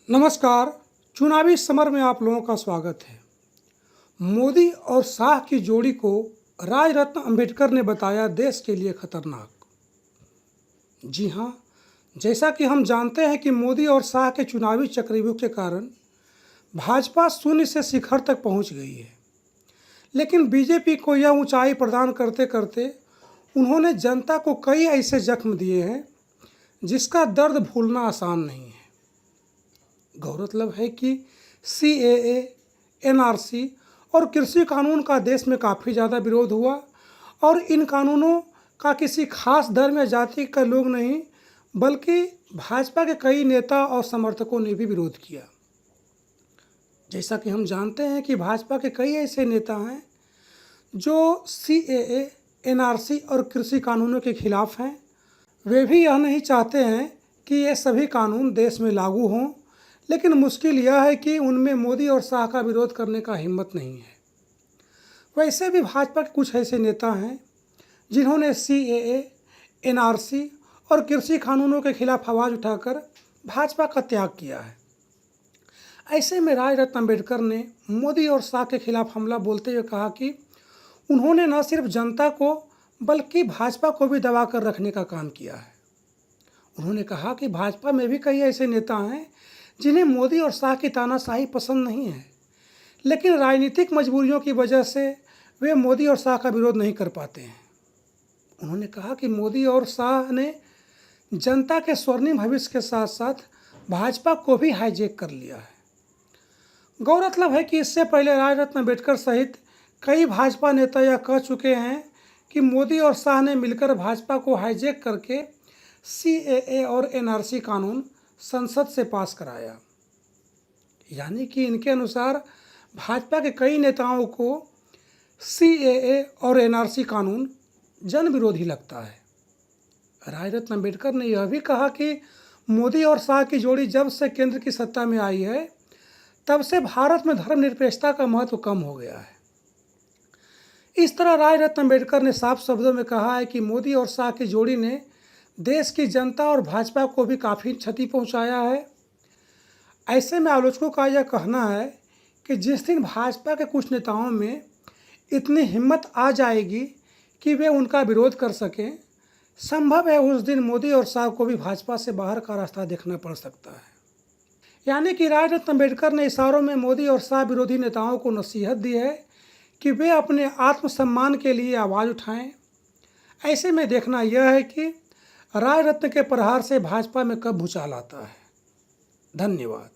नमस्कार। चुनावी समर में आप लोगों का स्वागत है। मोदी और शाह की जोड़ी को राज रत्न अंबेडकर ने बताया देश के लिए खतरनाक। जी हाँ, जैसा कि हम जानते हैं कि मोदी और शाह के चुनावी चक्रव्यूह के कारण भाजपा शून्य से शिखर तक पहुंच गई है, लेकिन बीजेपी को यह ऊंचाई प्रदान करते करते उन्होंने जनता को कई ऐसे जख्म दिए हैं जिसका दर्द भूलना आसान नहीं है। गौरतलब है कि CAA, NRC और कृषि कानून का देश में काफ़ी ज़्यादा विरोध हुआ और इन कानूनों का किसी खास धर्म या जाति का लोग नहीं बल्कि भाजपा के कई नेता और समर्थकों ने भी विरोध किया। जैसा कि हम जानते हैं कि भाजपा के कई ऐसे नेता हैं जो CAA, NRC और कृषि कानूनों के खिलाफ हैं। वे भी यह नहीं चाहते हैं कि ये सभी कानून देश में लागू हों, लेकिन मुश्किल यह है कि उनमें मोदी और शाह का विरोध करने का हिम्मत नहीं है। वैसे भी भाजपा के कुछ ऐसे नेता हैं जिन्होंने CAA, NRC और कृषि कानूनों के खिलाफ आवाज़ उठाकर भाजपा का त्याग किया है। ऐसे में राज रत्न अंबेडकर ने मोदी और शाह के खिलाफ हमला बोलते हुए कहा कि उन्होंने न सिर्फ जनता को बल्कि भाजपा को भी दबा कर रखने का काम किया है। उन्होंने कहा कि भाजपा में भी कई ऐसे नेता हैं जिन्हें मोदी और शाह की तानाशाही पसंद नहीं है, लेकिन राजनीतिक मजबूरियों की वजह से वे मोदी और शाह का विरोध नहीं कर पाते हैं। उन्होंने कहा कि मोदी और शाह ने जनता के स्वर्णिम भविष्य के साथ साथ भाजपा को भी हाईजैक कर लिया है। गौरतलब है कि इससे पहले राज रत्न अंबेडकर सहित कई भाजपा नेता यह कह चुके हैं कि मोदी और शाह ने मिलकर भाजपा को हाईजैक करके CAA और NRC कानून संसद से पास कराया। यानी कि इनके अनुसार भाजपा के कई नेताओं को CAA और NRC कानून जन विरोधी लगता है। राज रत्न अंबेडकर ने यह भी कहा कि मोदी और शाह की जोड़ी जब से केंद्र की सत्ता में आई है तब से भारत में धर्मनिरपेक्षता का महत्व कम हो गया है। इस तरह राज रत्न अंबेडकर ने साफ शब्दों में कहा है कि मोदी और शाह की जोड़ी ने देश की जनता और भाजपा को भी काफ़ी क्षति पहुंचाया है। ऐसे में आलोचकों का यह कहना है कि जिस दिन भाजपा के कुछ नेताओं में इतनी हिम्मत आ जाएगी कि वे उनका विरोध कर सकें, संभव है उस दिन मोदी और शाह को भी भाजपा से बाहर का रास्ता देखना पड़ सकता है। यानी कि राज रत्न अंबेडकर ने इशारों में मोदी और शाह विरोधी नेताओं को नसीहत दी है कि वे अपने आत्मसम्मान के लिए आवाज़ उठाएं। ऐसे में देखना यह है कि राज रत्न के प्रहार से भाजपा में कब भूचाल आता है। धन्यवाद।